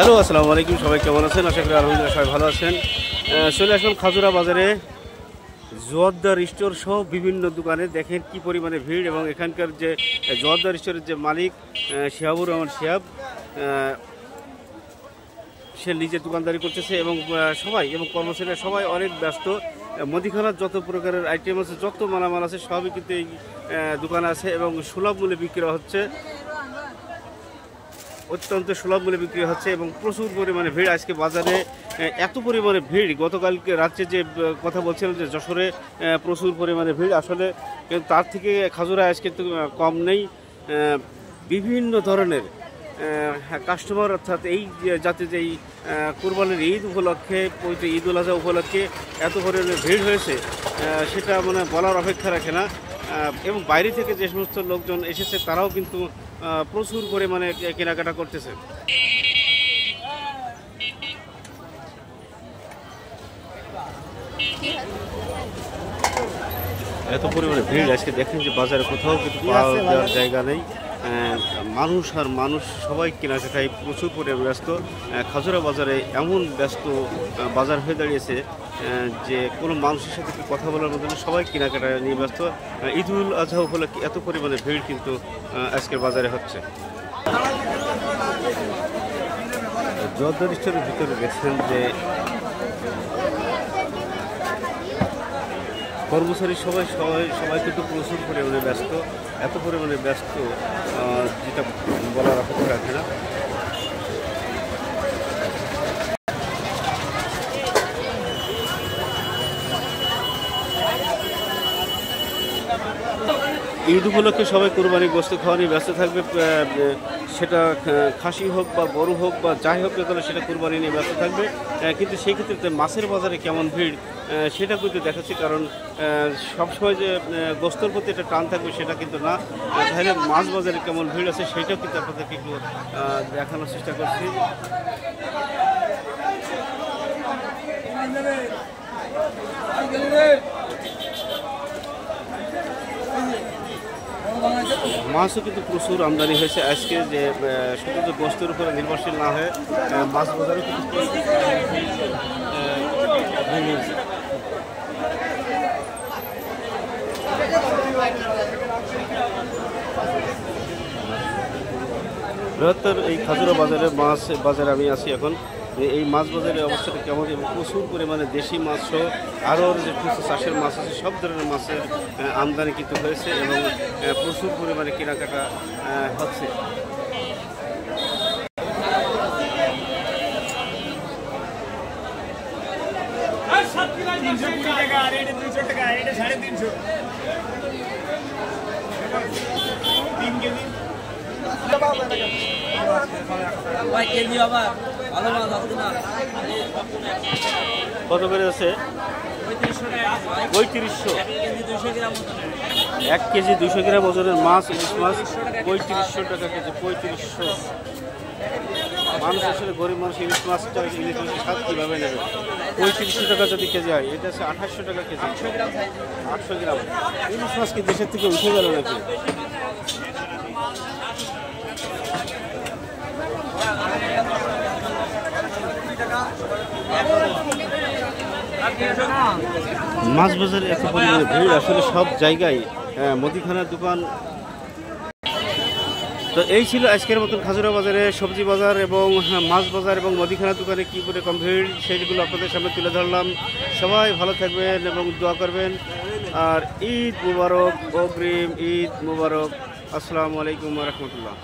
Hello, আসসালামু আলাইকুম। সবাই কেমন আছেন? আশা করি আলহামদুলিল্লাহ সবাই ভালো আছেন। চলে আসলাম খাজুরা বাজারে। জোয়ারদার স্টোর সহ বিভিন্ন দোকানে দেখেন কি পরিমাণে ভিড়, এবং এখানকার যে জোয়ারদার স্টোরের যে মালিক শিহাবুর রহমান শিহাব, সে নিজে দোকানদারি করতেছে এবং সবাই এবং কর্মচারীরা সবাই অনেক ব্যস্ত। মুদিখানার যত প্রকারের আইটেম আছে, যত মালামাল আছে সবই কিন্তু এই দোকানে আছে এবং সুলভ মূল্যে বিক্রি হচ্ছে, অত্যন্ত সুলভ মূল্যে বিক্রি হচ্ছে এবং প্রচুর পরিমাণে ভিড় আজকে বাজারে। এত পরিমাণে ভিড়, গতকালকে রাত্রে যে কথা বলছিলাম যে যশোরে প্রচুর পরিমাণে ভিড়, আসলে তার থেকে খাজুরা আজকে তো কম নেই। বিভিন্ন ধরনের কাস্টমার, অর্থাৎ এই যাতে যে এই কুরবানির ঈদ উপলক্ষে, পবিত্র ঈদ উল আজহা উপলক্ষে এত পরিমাণে ভিড় হয়েছে সেটা মানে বলার অপেক্ষা রাখে না। এবং বাইরে থেকে যে সমস্ত লোকজন এসেছে তারাও কিন্তু প্রচুর পরিমাণে কেনাকাটা করতেছে। এত পরিমাণে ভিড় আজকে দেখেন যে বাজারে কোথাও কিন্তু পাওয়া যাওয়ার জায়গা নেই। মানুষ আর মানুষ সবাই কেনাকাটায় প্রচুর পরিমাণে ব্যস্ত। খাজুরা বাজারে এমন ব্যস্ত বাজার হয়ে দাঁড়িয়েছে যে কোনো মানুষের সাথে কথা বলার মতো সবাই কেনাকাটা নিয়ে ব্যস্ত। ঈদ উল আজহা উপলক্ষে এত পরিমাণে ভিড় কিন্তু আজকের বাজারে হচ্ছে। জোয়ারদার স্টোরের ভিতরে দেখছেন যে কর্মচারী সবাই কিন্তু প্রচুর পরিমাণে ব্যস্ত, এত পরিমাণে ব্যস্ত যেটা বলার অপেক্ষা রাখে না। ঈদ উপলক্ষে সবাই কুরবানি গোশত খাওয়া নিয়ে ব্যস্ত থাকবে, সেটা খাসি হোক বা গরু হোক বা যাই হোক না কেন সেটা কুরবানি নিয়ে ব্যস্ত থাকবে। কিন্তু সেই ক্ষেত্রে মাছের বাজারে কেমন ভিড় সেটা কিন্তু দেখাচ্ছি, কারণ সবসময় যে গোশতের প্রতি একটা টান থাকবে সেটা কিন্তু না। তাহলে মাছ বাজারে কেমন ভিড় আছে সেটাও কিন্তু আপনাদেরকে একটু দেখানোর চেষ্টা করছি। মাছও কিন্তু প্রচুর আমদানি হয়েছে আজকে, যে শুধু যে গোশতের উপরে নির্ভরশীল না হয়ে মাছ বাজারে কিন্তু বৃহত্তর এই খাজুরা বাজারে মাছ বাজারে আমি আছি এখন। এই মাছ বাজারের অবস্থাটা কেমন, এবং প্রচুর পরিমাণে দেশি মাছ সহ আরও যে কিছু চাষের মাছ আছে সব ধরনের মাছের আমদানি কিন্তু হয়েছে এবং প্রচুর পরিমাণে কেনাকাটা হচ্ছে। কত করে আছে? 3500। 1 কেজি 200 গ্রাম ওজনের মাছ, ইলিশ মাছ 3500 টাকা কেজি। 3500। মানুষ আসলে গরিব মানুষ ইলিশ মাছটা, ইলিশ মাছের স্বাদ কীভাবে নেবে? 3500 টাকা যদি কেজি হয়, এটা হচ্ছে 2800 টাকা কেজি। 800 গ্রাম ইলিশ মাছ কি দেশের থেকে উঠে গেল নাকি? মাছ বাজারে এত পরিমাণে ভিড়, আসলে সব জায়গায় মুদিখানার দোকান। তো এই ছিল আজকের মতন খাজুরা বাজারে সবজি বাজার এবং মাছ বাজার এবং মুদিখানার দোকানে কী করে কম ভিড় সেইগুলো আপনাদের সামনে তুলে ধরলাম। সবাই ভালো থাকবেন এবং দোয়া করবেন। আর ঈদ মুবারক, অগ্রিম ঈদ মুবারক। আসসালামু আলাইকুম ওয়া রাহমাতুল্লাহ।